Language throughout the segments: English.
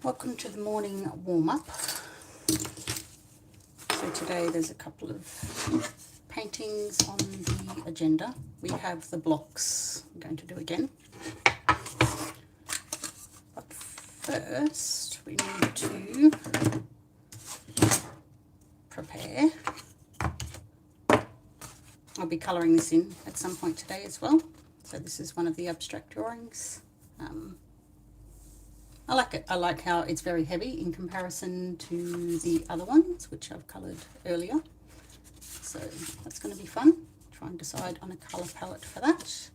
Welcome to the morning warm-up. So today there's a couple of paintings on the agenda. We have the blocks I'm going to do again. But first we need to prepare. I'll be colouring this in at some point today as well. So this is one of the abstract drawings. I like it. I like how it's very heavy in comparison to the other ones, which I've coloured earlier. So that's going to be fun. Try and decide on a colour palette for that.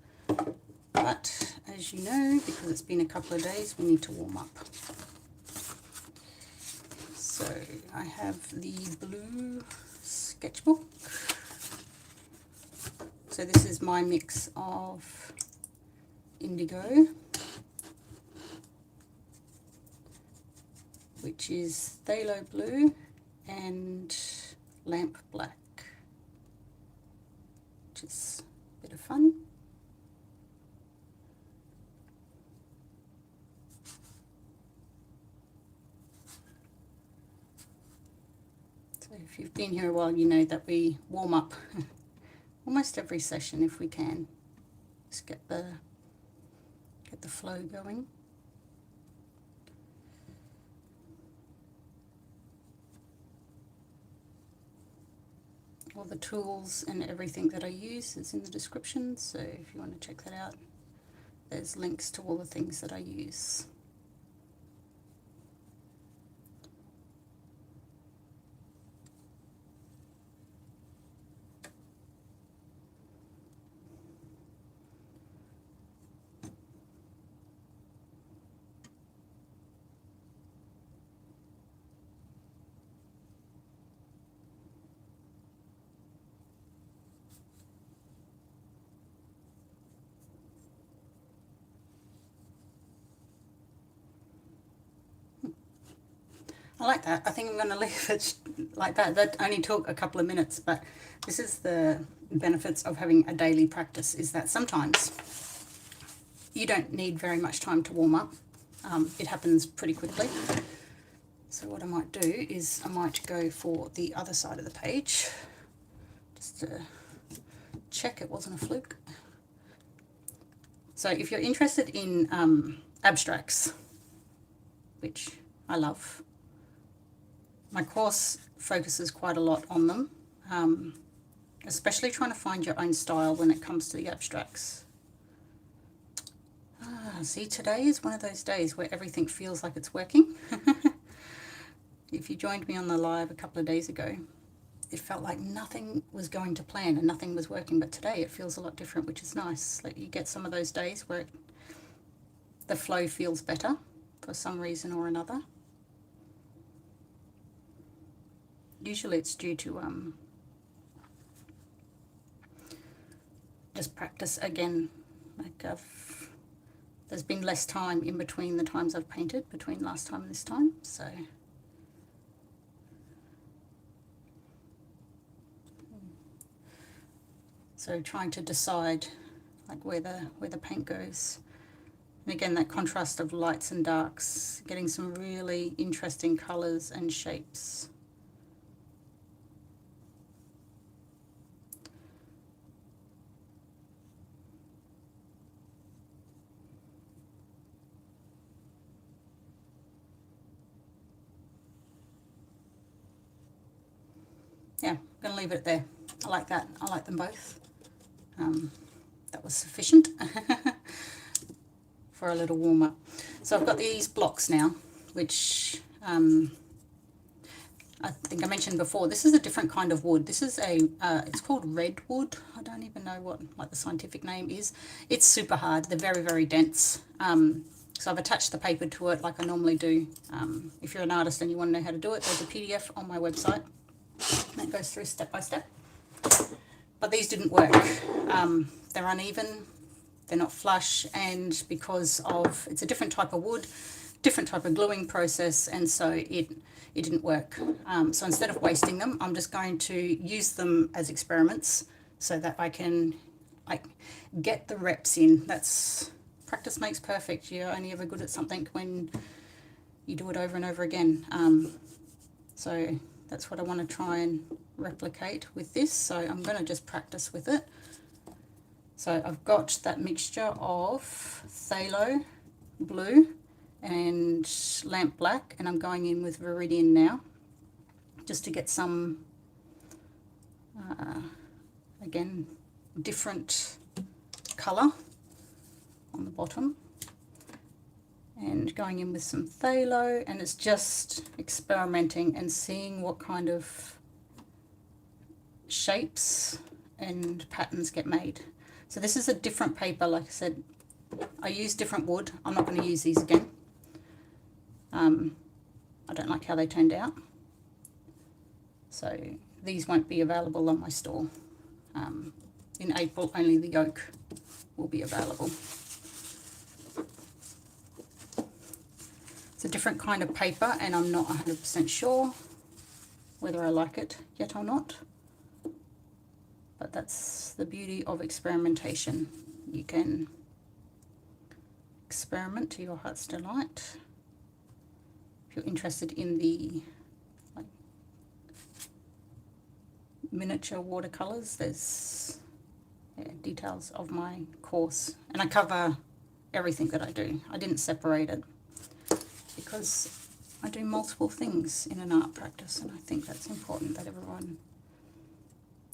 But as you know, because it's been a couple of days, we need to warm up. So I have the blue sketchbook. So this is my mix of indigo, which is phthalo blue and lamp black, which is a bit of fun. So if you've been here a while, you know that we warm up almost every session if we can. Just get the flow going. All the tools and everything that I use is in the description, so if you want to check that out, there's links to all the things that I use. I like that. I think I'm going to leave it like that. That only took a couple of minutes, but this is the benefits of having a daily practice, is that sometimes you don't need very much time to warm up. It happens pretty quickly. So what I might do is I might go for the other side of the page, just to check it wasn't a fluke. So if you're interested in abstracts, which I love, my course focuses quite a lot on them, especially trying to find your own style when it comes to the abstracts. See, today is one of those days where everything feels like it's working. If you joined me on the live a couple of days ago, it felt like nothing was going to plan and nothing was working, but today it feels a lot different, which is nice. Like you get some of those days where the flow feels better for some reason or another. Usually it's due to just practice again. Like there's been less time in between the times I've painted, between last time and this time, so trying to decide like where the paint goes. And again, that contrast of lights and darks, getting some really interesting colors and shapes. Yeah, I'm going to leave it there. I like that. I like them both. That was sufficient for a little warm-up. So I've got these blocks now, which I think I mentioned before. This is a different kind of wood. This is it's called redwood. I don't even know what the scientific name is. It's super hard. They're very, very dense. So I've attached the paper to it like I normally do. If you're an artist and you want to know how to do it, there's a PDF on my website that goes through step by step. But these didn't work. They're uneven, they're not flush, and because of it's a different type of wood, different type of gluing process, and so it didn't work. So instead of wasting them, I'm just going to use them as experiments so that I can get the reps in. That's practice makes perfect. You're only ever good at something when you do it over and over again. So that's what I want to try and replicate with this. So I'm going to just practice with it. So I've got that mixture of phthalo blue and lamp black, and I'm going in with Viridian now just to get some again different colour on the bottom, and going in with some phthalo, and it's just experimenting and seeing what kind of shapes and patterns get made. So this is a different paper. Like I said, I use different wood. I'm not going to use these again. I don't like how they turned out. So these won't be available on my store. In April, only the yoke will be available. It's a different kind of paper, and I'm not 100% sure whether I like it yet or not. But that's the beauty of experimentation. You can experiment to your heart's delight. If you're interested in the miniature watercolors, there's details of my course, and I cover everything that I do. I didn't separate it because I do multiple things in an art practice, and I think that's important that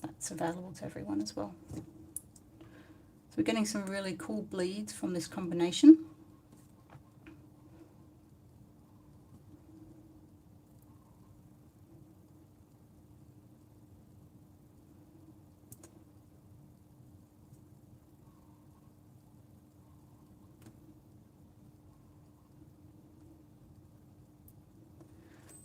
that's available to everyone as well. So we're getting some really cool bleeds from this combination.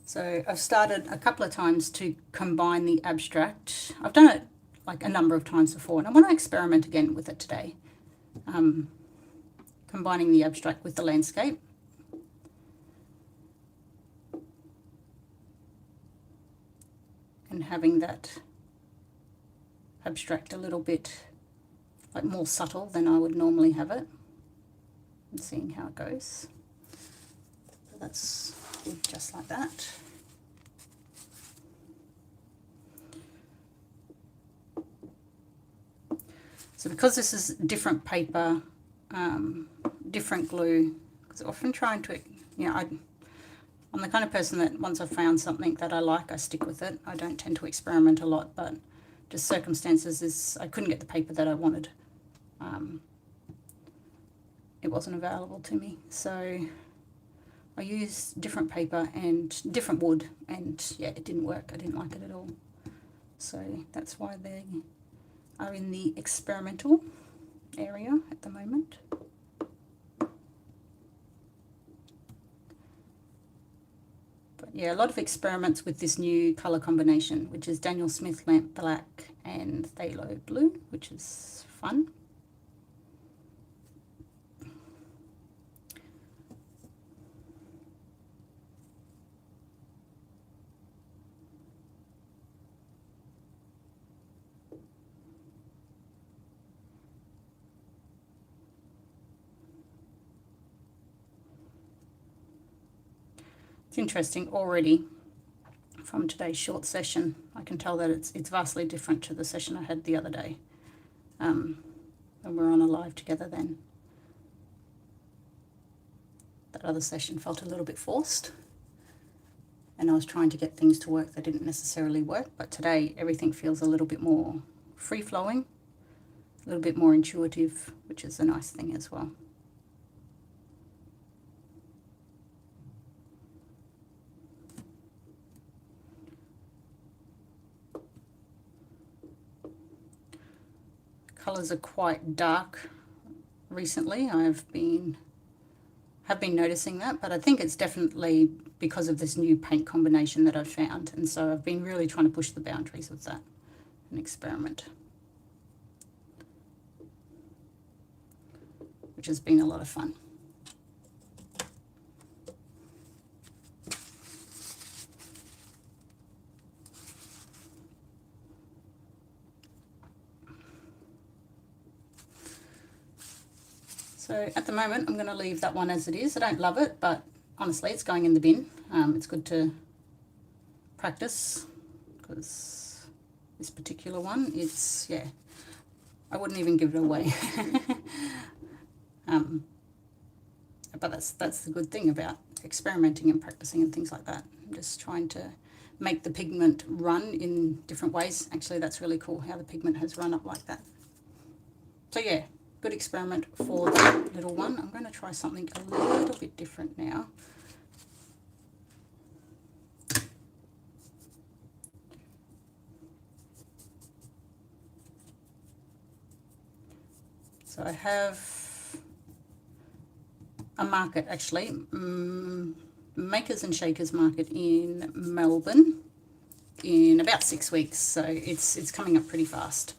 So I've started a couple of times to combine the abstract. I've done it like a number of times before, and I want to experiment again with it today. Combining the abstract with the landscape. And having that abstract a little bit like more subtle than I would normally have it, and seeing how it goes. So that's just like that. So because this is different paper, different glue, because often trying to, I'm the kind of person that once I've found something that I like, I stick with it. I don't tend to experiment a lot, but just circumstances I couldn't get the paper that I wanted. It wasn't available to me. So I used different paper and different wood, and yeah, it didn't work. I didn't like it at all. So that's why they are in the experimental area at the moment. But yeah, a lot of experiments with this new colour combination, which is Daniel Smith Lamp Black and Phthalo Blue, which is fun. It's interesting already from today's short session. I can tell that it's vastly different to the session I had the other day. And we're on a live together then. That other session felt a little bit forced, and I was trying to get things to work that didn't necessarily work. But today everything feels a little bit more free-flowing, a little bit more intuitive, which is a nice thing as well. Colours are quite dark recently. Have been noticing that, but I think it's definitely because of this new paint combination that I've found, and so I've been really trying to push the boundaries of that and experiment, which has been a lot of fun. So at the moment I'm going to leave that one as it is. I don't love it, but honestly, it's going in the bin. It's good to practice, because this particular one, it's, yeah, I wouldn't even give it away. But that's the good thing about experimenting and practicing and things like that. I'm just trying to make the pigment run in different ways. Actually, that's really cool how the pigment has run up like that. So yeah, good experiment for that little one. I'm going to try something a little bit different now. So I have a market, actually, Makers and Shakers market in Melbourne in about 6 weeks, so it's coming up pretty fast.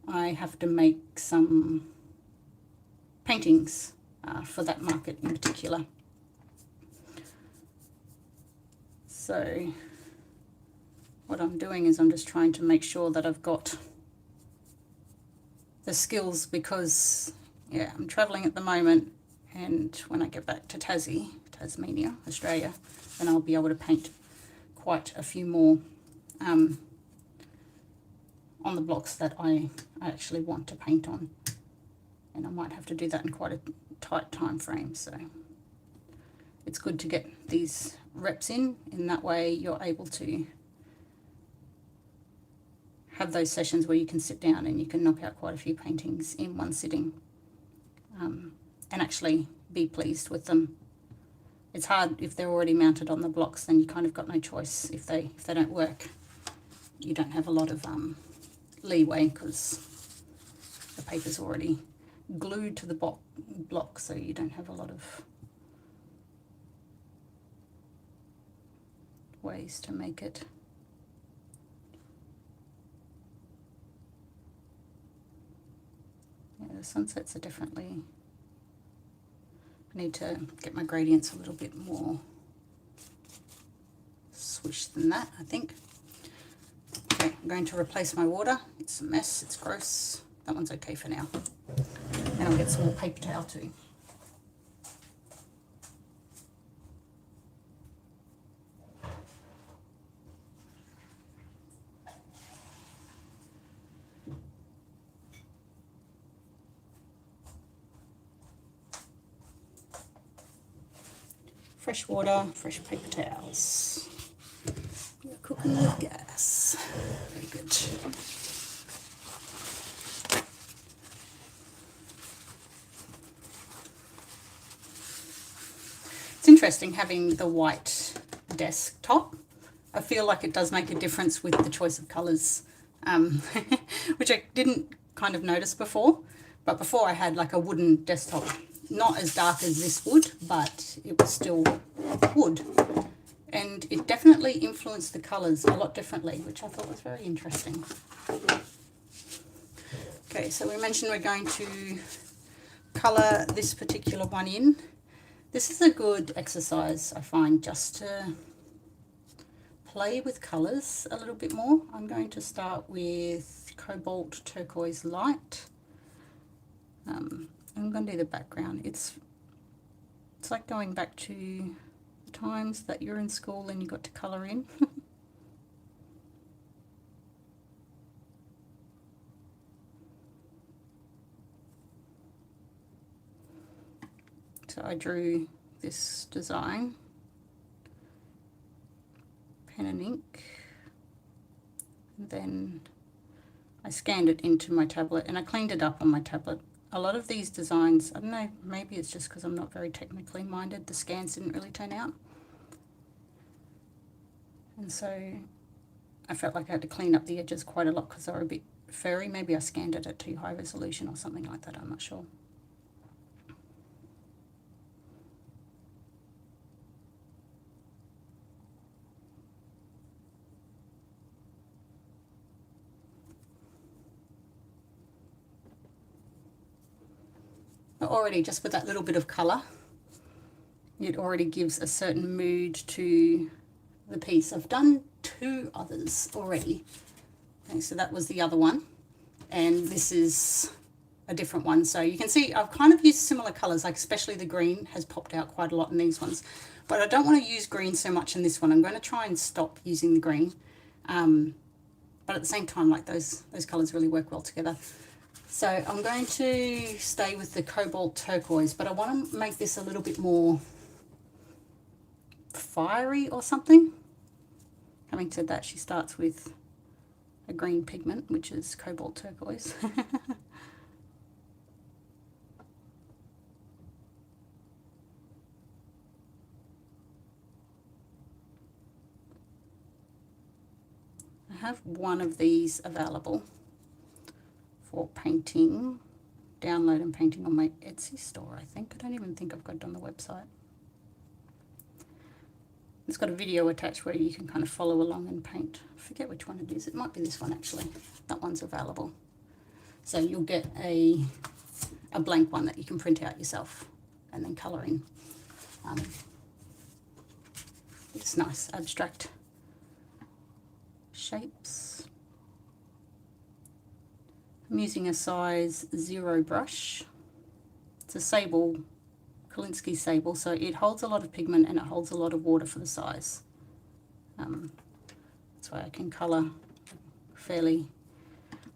I have to make some paintings for that market in particular. So what I'm doing is I'm just trying to make sure that I've got the skills, because yeah, I'm traveling at the moment, and when I get back to Tasmania, Australia, then I'll be able to paint quite a few more on the blocks that I actually want to paint on, and I might have to do that in quite a tight time frame. So it's good to get these reps in that way you're able to have those sessions where you can sit down and you can knock out quite a few paintings in one sitting, and actually be pleased with them. It's hard if they're already mounted on the blocks, then you kind of got no choice. If they don't work, you don't have a lot of leeway, because the paper's already glued to the block, so you don't have a lot of ways to make it. Yeah, the sunsets are definitely, I need to get my gradients a little bit more swish than that, I think. Okay, I'm going to replace my water. It's a mess, it's gross. That one's okay for now. And I'll get some more paper towel too. Fresh water, fresh paper towels. We're cooking with gas. Very good. It's interesting having the white desktop. I feel like it does make a difference with the choice of colours, which I didn't kind of notice before. But before I had like a wooden desktop, not as dark as this wood, but it was still wood. And it definitely influenced the colours a lot differently, which I thought was very interesting. Okay, so we mentioned we're going to colour this particular one in. This is a good exercise, I find, just to play with colours a little bit more. I'm going to start with Cobalt Turquoise Light. I'm going to do the background. It's like going back to the times that you're in school and you got to colour in. So I drew this design, pen and ink, and then I scanned it into my tablet and I cleaned it up on my tablet. A lot of these designs, I don't know, maybe it's just because I'm not very technically minded, the scans didn't really turn out. And so I felt like I had to clean up the edges quite a lot because they were a bit furry. Maybe I scanned it at too high resolution or something like that, I'm not sure. Already, just with that little bit of colour, it already gives a certain mood to the piece. I've done 2 others already. Okay, so that was the other one, and this is a different one. So you can see I've kind of used similar colors, like especially the green has popped out quite a lot in these ones, but I don't want to use green so much in this one. I'm going to try and stop using the green, but at the same time, like those colors really work well together. So I'm going to stay with the cobalt turquoise, but I want to make this a little bit more fiery or something. Having said that, she starts with a green pigment, which is cobalt turquoise. I have one of these available for painting, download and painting on my Etsy store, I think. I don't even think I've got it on the website. It's got a video attached where you can kind of follow along and paint. I forget which one it is. It might be this one actually. That one's available. So you'll get a blank one that you can print out yourself and then colour in. It's nice, abstract shapes. I'm using a size 0 brush. It's a sable, Kolinsky sable, so it holds a lot of pigment and it holds a lot of water for the size. That's why I can colour fairly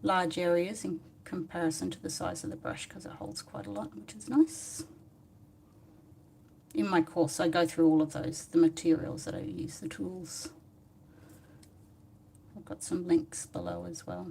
large areas in comparison to the size of the brush, because it holds quite a lot, which is nice. In my course I go through all of those, the materials that I use, the tools. I've got some links below as well.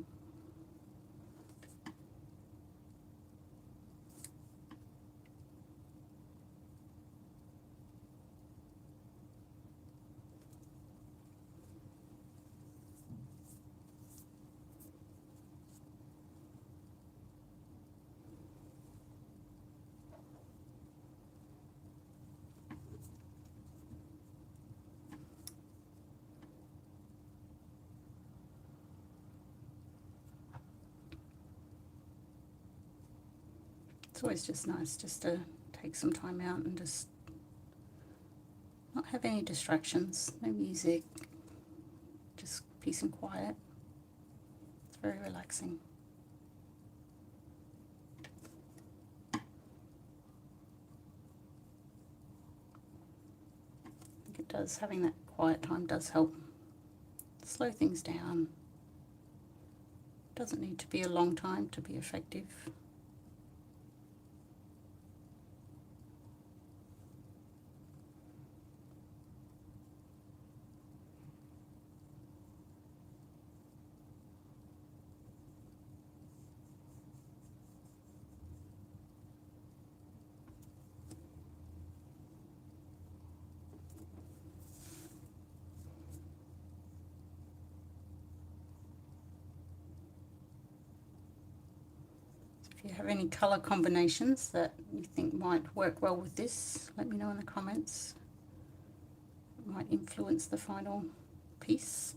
It's always just nice just to take some time out and just not have any distractions, no music, just peace and quiet. It's very relaxing. I think it does, having that quiet time does help slow things down. It doesn't need to be a long time to be effective. If you have any colour combinations that you think might work well with this, let me know in the comments. It might influence the final piece.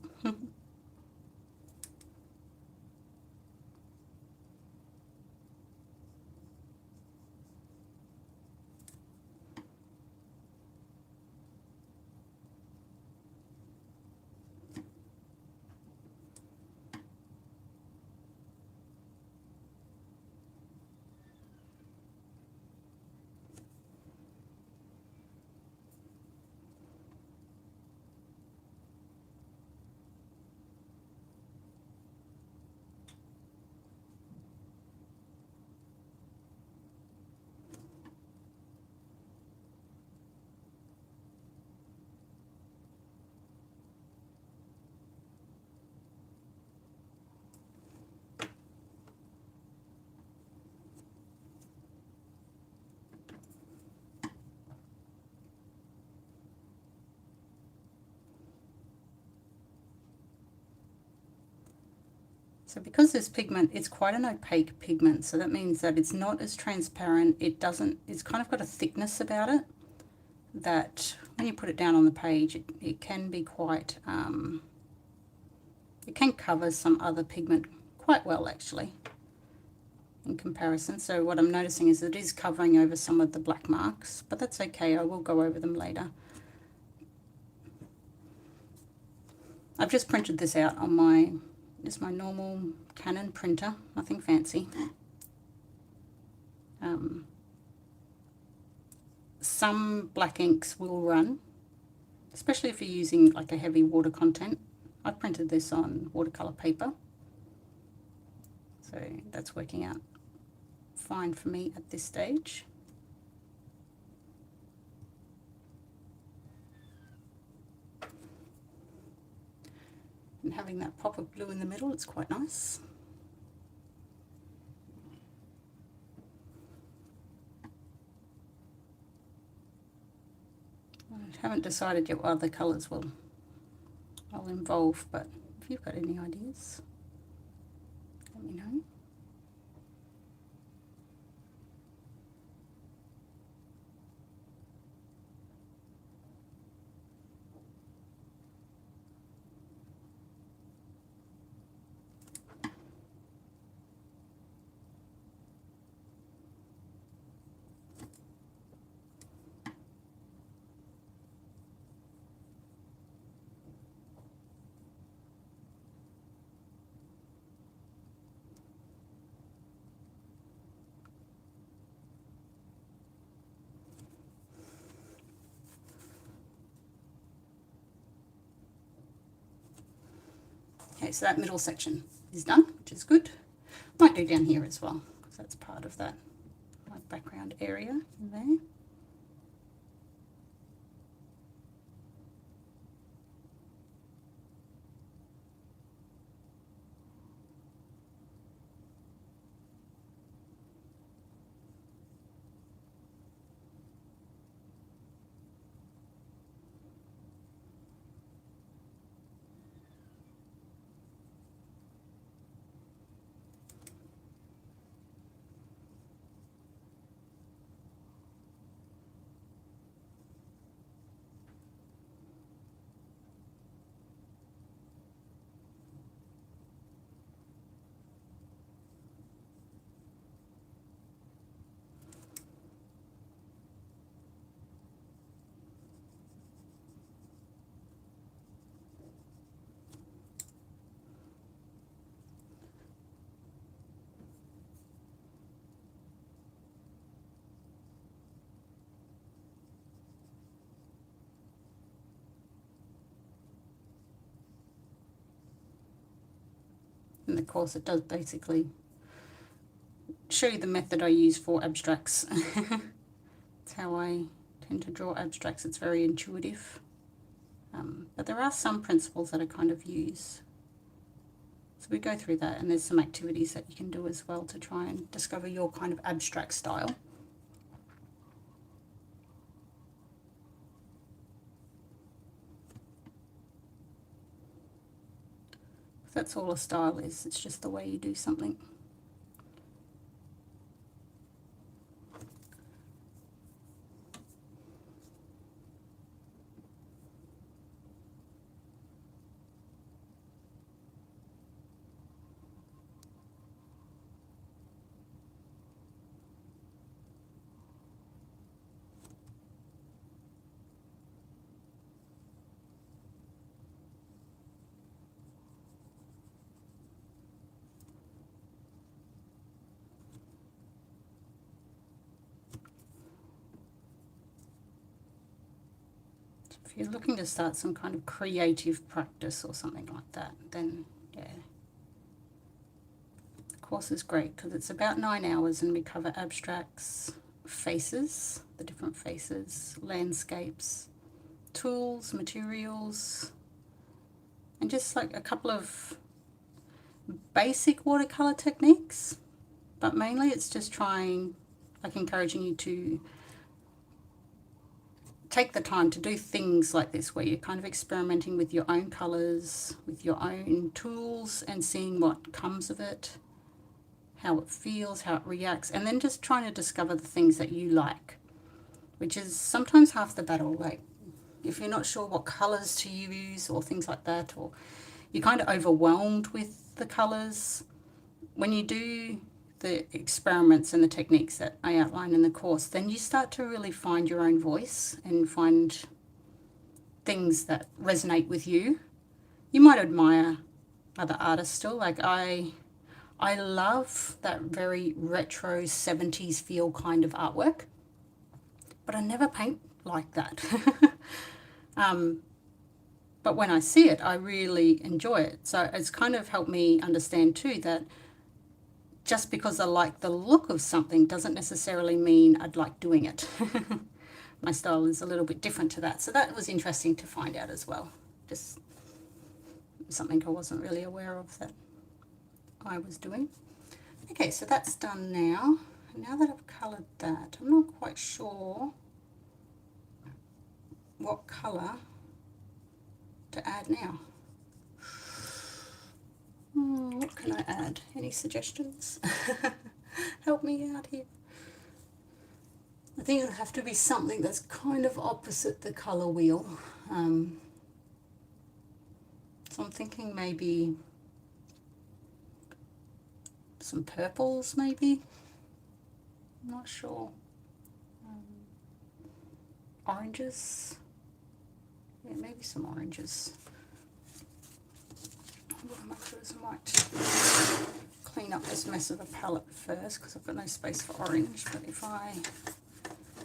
So because this pigment, it's quite an opaque pigment, so that means that it's not as transparent. It's kind of got a thickness about it that when you put it down on the page, it can be quite, it can cover some other pigment quite well actually in comparison. So what I'm noticing is it is covering over some of the black marks, but that's okay, I will go over them later. I've just printed this out on my normal Canon printer, nothing fancy. Some black inks will run, especially if you're using like a heavy water content. I printed this on watercolor paper, so that's working out fine for me at this stage. And having that pop of blue in the middle, it's quite nice. I haven't decided yet what other colours I'll involve, but if you've got any ideas, let me know. Okay, so that middle section is done, which is good. Might do down here as well, because that's part of that background area in there. And of course it does basically show you the method I use for abstracts. That's how I tend to draw abstracts. It's very intuitive. But there are some principles that I kind of use. So we go through that, and there's some activities that you can do as well to try and discover your kind of abstract style. That's all a style is, it's just the way you do something. If you're looking to start some kind of creative practice or something like that, then yeah, the course is great because it's about 9 hours and we cover abstracts, faces, the different faces, landscapes, tools, materials, and just like a couple of basic watercolor techniques. But mainly it's just trying, like encouraging you to take the time to do things like this where you're kind of experimenting with your own colors, with your own tools, and seeing what comes of it, how it feels, how it reacts, and then just trying to discover the things that you like, which is sometimes half the battle. Like if you're not sure what colors to use or things like that, or you're kind of overwhelmed with the colors, when you do the experiments and the techniques that I outline in the course, then you start to really find your own voice and find things that resonate with you. You might admire other artists still, like I I love that very retro 70s feel kind of artwork, but I never paint like that. But when I see it, I really enjoy it. So it's kind of helped me understand too that just because I like the look of something doesn't necessarily mean I'd like doing it. My style is a little bit different to that. So that was interesting to find out as well. Just something I wasn't really aware of that I was doing. Okay, so that's done now. Now that I've coloured that, I'm not quite sure what colour to add now. What can I add? Any suggestions? Help me out here. I think it'll have to be something that's kind of opposite the colour wheel. So I'm thinking maybe some purples, maybe. I'm not sure. Oranges. Yeah, maybe some oranges. What I might do is I might clean up this mess of a palette first because I've got no space for orange. But if I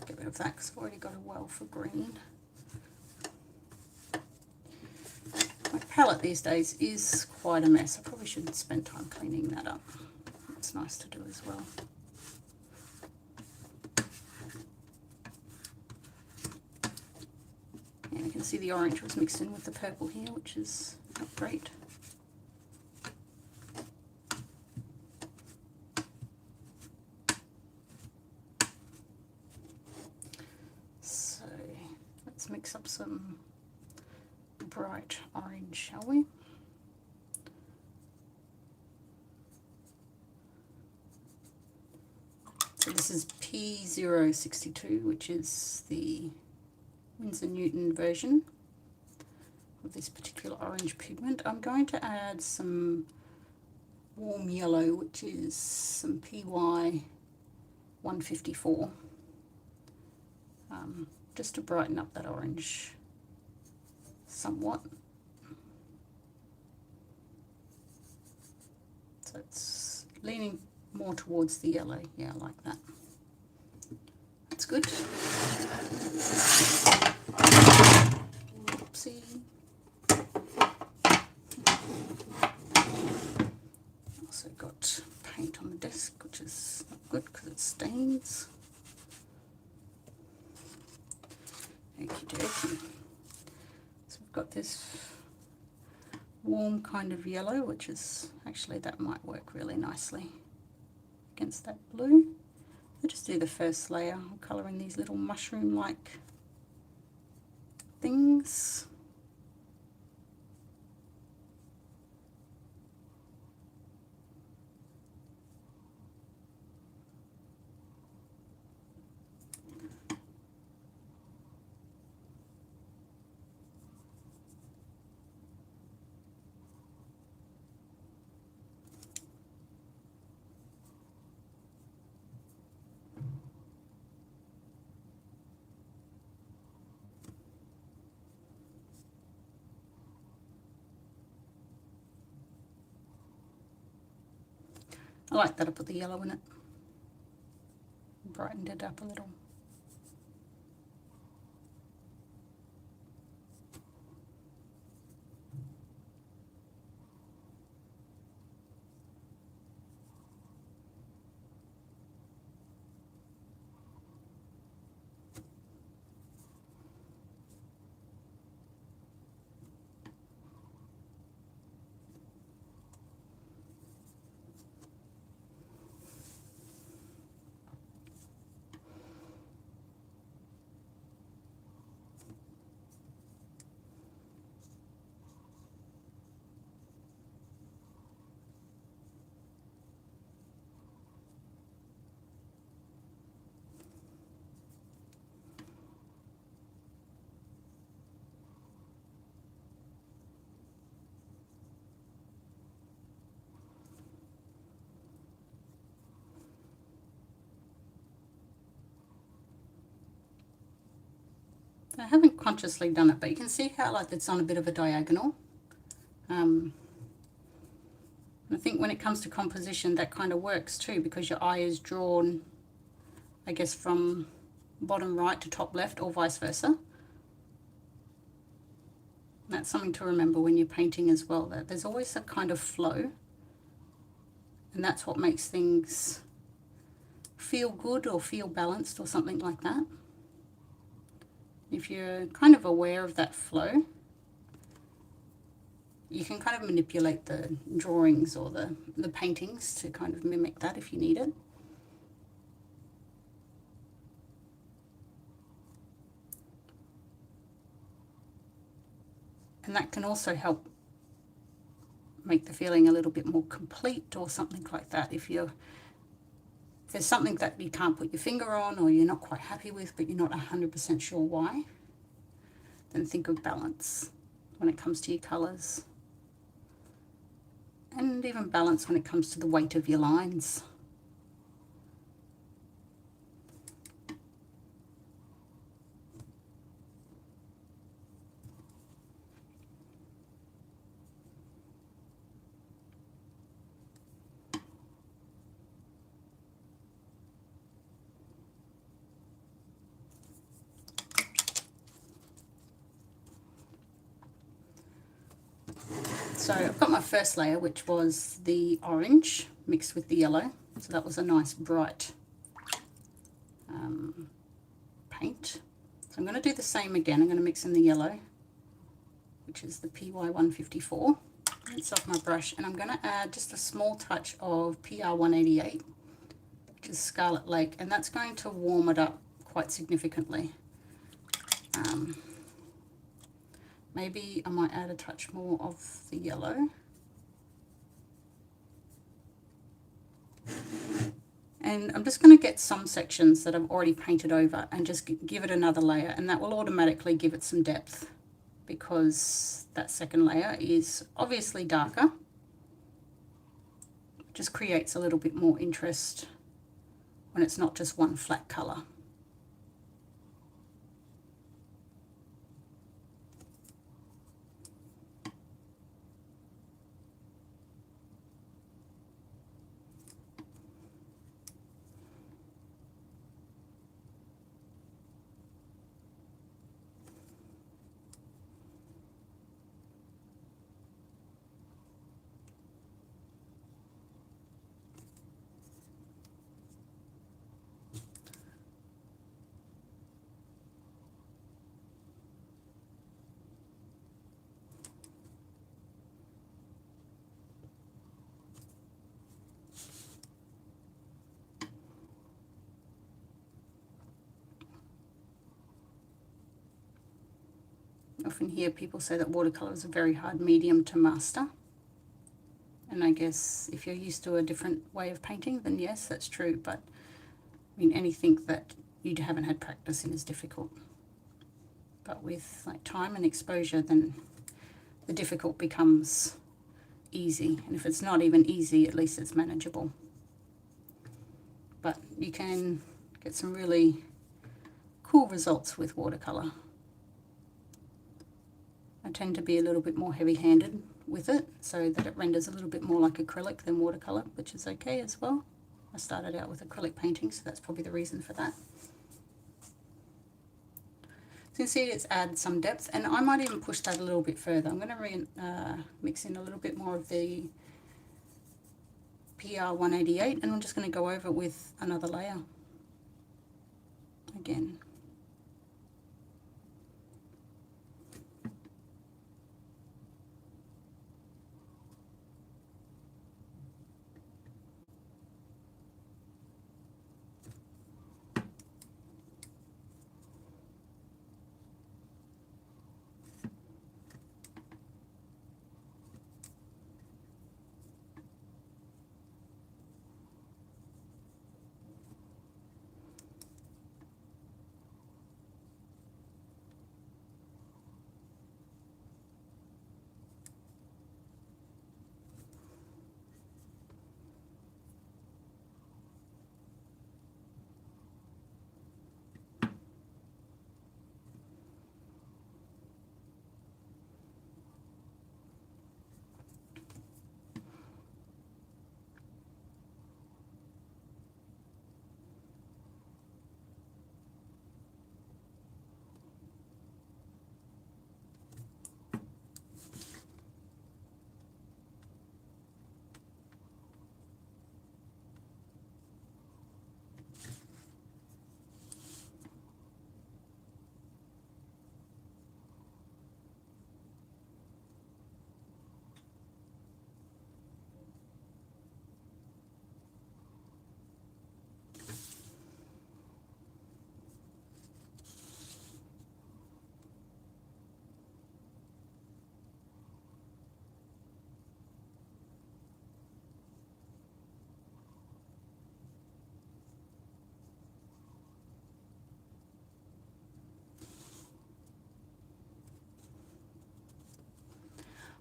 get rid of that because I've already got a well for green. My palette these days is quite a mess. I probably should spend time cleaning that up. It's nice to do as well. And you can see the orange was mixed in with the purple here, which is not great. So let's mix up some bright orange, shall we? So this is P062, which is the Winsor Newton version of this particular orange pigment. I'm going to add some warm yellow, which is some PY 154, just to brighten up that orange somewhat. So it's leaning more towards the yellow. Yeah, I like that. That's good. Oopsie. Also got paint on the desk, which is not good because it stains. Okie dokie. So we've got this warm kind of yellow, which is actually, that might work really nicely against that blue. I'll just do the first layer. I'm colouring these little mushroom-like things. I like that I put the yellow in it. Brightened it up a little. I haven't consciously done it, but you can see how like it's on a bit of a diagonal. And I think when it comes to composition, that kind of works too, because your eye is drawn, I guess, from bottom right to top left or vice versa. That's something to remember when you're painting as well, that there's always a kind of flow, and that's what makes things feel good or feel balanced or something like that. If you're kind of aware of that flow, you can kind of manipulate the drawings or the paintings to kind of mimic that if you need it. And that can also help make the feeling a little bit more complete or something like that. If there's something that you can't put your finger on or you're not quite happy with, but you're not 100% sure why, then think of balance when it comes to your colours. And even balance when it comes to the weight of your lines. So I've got my first layer, which was the orange mixed with the yellow. So that was a nice bright paint. So I'm going to do the same again. I'm going to mix in the yellow, which is the PY154. Rinse off my brush, and I'm going to add just a small touch of PR188, which is Scarlet Lake, and that's going to warm it up quite significantly. Maybe I might add a touch more of the yellow. And I'm just going to get some sections that I've already painted over and just give it another layer, and that will automatically give it some depth, because that second layer is obviously darker. It just creates a little bit more interest when it's not just one flat colour. Often hear people say that watercolour is a very hard medium to master. And I guess if you're used to a different way of painting, then yes, that's true. But I mean, anything that you haven't had practice in is difficult. But with like time and exposure, then the difficult becomes easy. And if it's not even easy, at least it's manageable. But you can get some really cool results with watercolour. I tend to be a little bit more heavy-handed with it, so that it renders a little bit more like acrylic than watercolour, which is okay as well. I started out with acrylic painting, so that's probably the reason for that. So you can see it's added some depth, and I might even push that a little bit further. I'm going to mix in a little bit more of the PR188, and I'm just going to go over it with another layer again.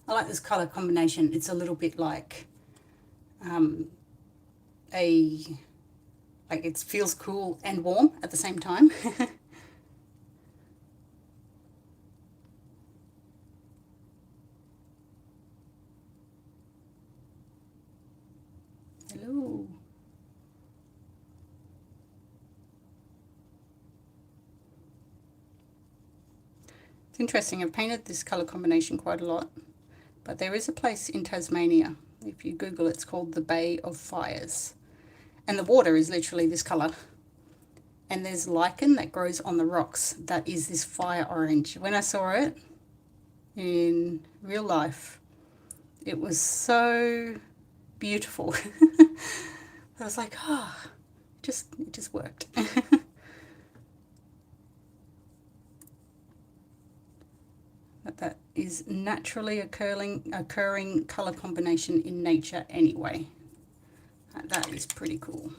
I like this colour combination. It's a little bit like like it feels cool and warm at the same time. Hello. It's interesting. I've painted this colour combination quite a lot, but there is a place in Tasmania, if you Google it's called the Bay of Fires, and the water is literally this colour, and there's lichen that grows on the rocks that is this fire orange. When I saw it in real life, it was so beautiful. I was like, oh, it just worked. But that is naturally occurring colour combination in nature anyway. That is pretty cool.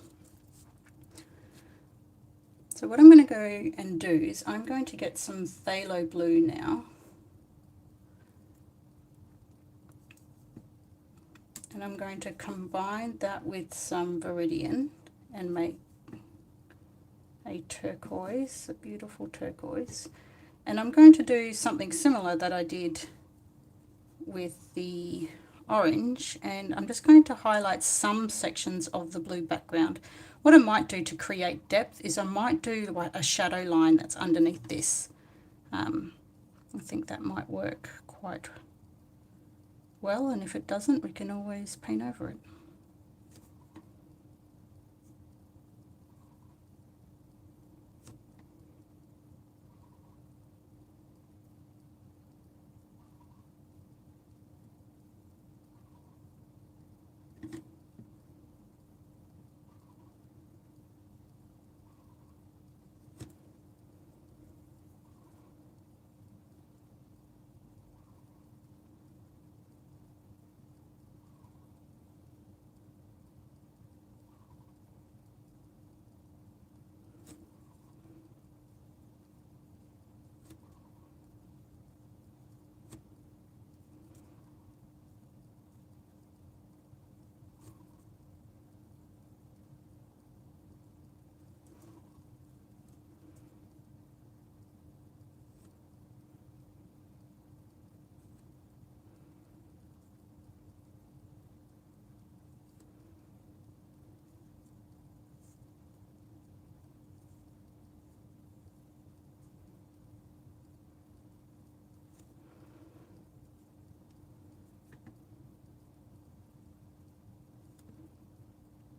So what I'm going to go and do is I'm going to get some phthalo blue now. And I'm going to combine that with some Viridian and make a turquoise, a beautiful turquoise. And I'm going to do something similar that I did with the orange, and I'm just going to highlight some sections of the blue background. What I might do to create depth is I might do a shadow line that's underneath this. I think that might work quite well, and if it doesn't, we can always paint over it.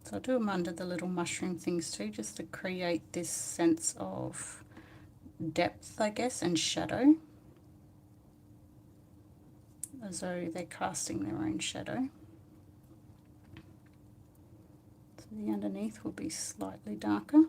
So I'll do them under the little mushroom things too, just to create this sense of depth, I guess, and shadow, as though they're casting their own shadow. So the underneath will be slightly darker.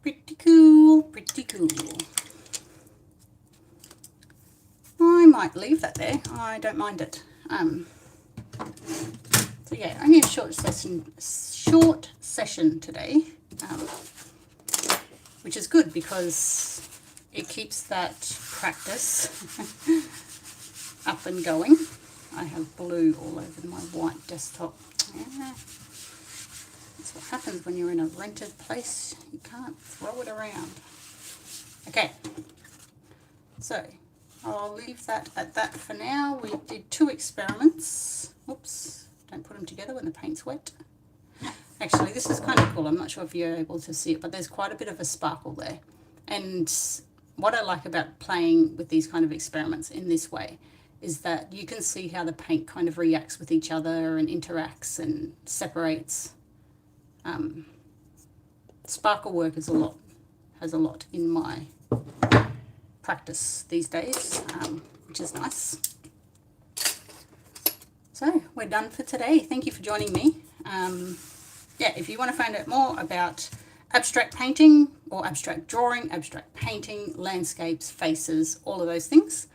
Pretty cool, pretty cool. I might leave that there. I don't mind it. So yeah, only a short session today, which is good because it keeps that practice up and going. I have blue all over my white desktop. Yeah. That's what happens when you're in a rented place. You can't throw it around. Okay, so I'll leave that at that for now. We did 2 experiments. Oops, don't put them together when the paint's wet. Actually, this is kind of cool. I'm not sure if you're able to see it, but there's quite a bit of a sparkle there. And what I like about playing with these kind of experiments in this way is that you can see how the paint kind of reacts with each other and interacts and separates. sparkle work is has a lot in my practice these days, which is nice. So we're done for today. Thank you for joining me. Yeah, if you want to find out more about abstract painting or abstract drawing, abstract painting, landscapes, faces, all of those things,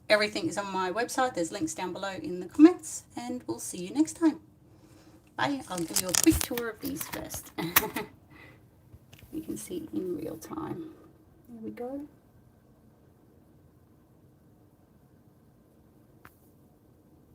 everything is on my website. There's links down below in the comments, and we'll see you next time. Bye. I'll give you a quick tour of these first. You can see in real time. There we go.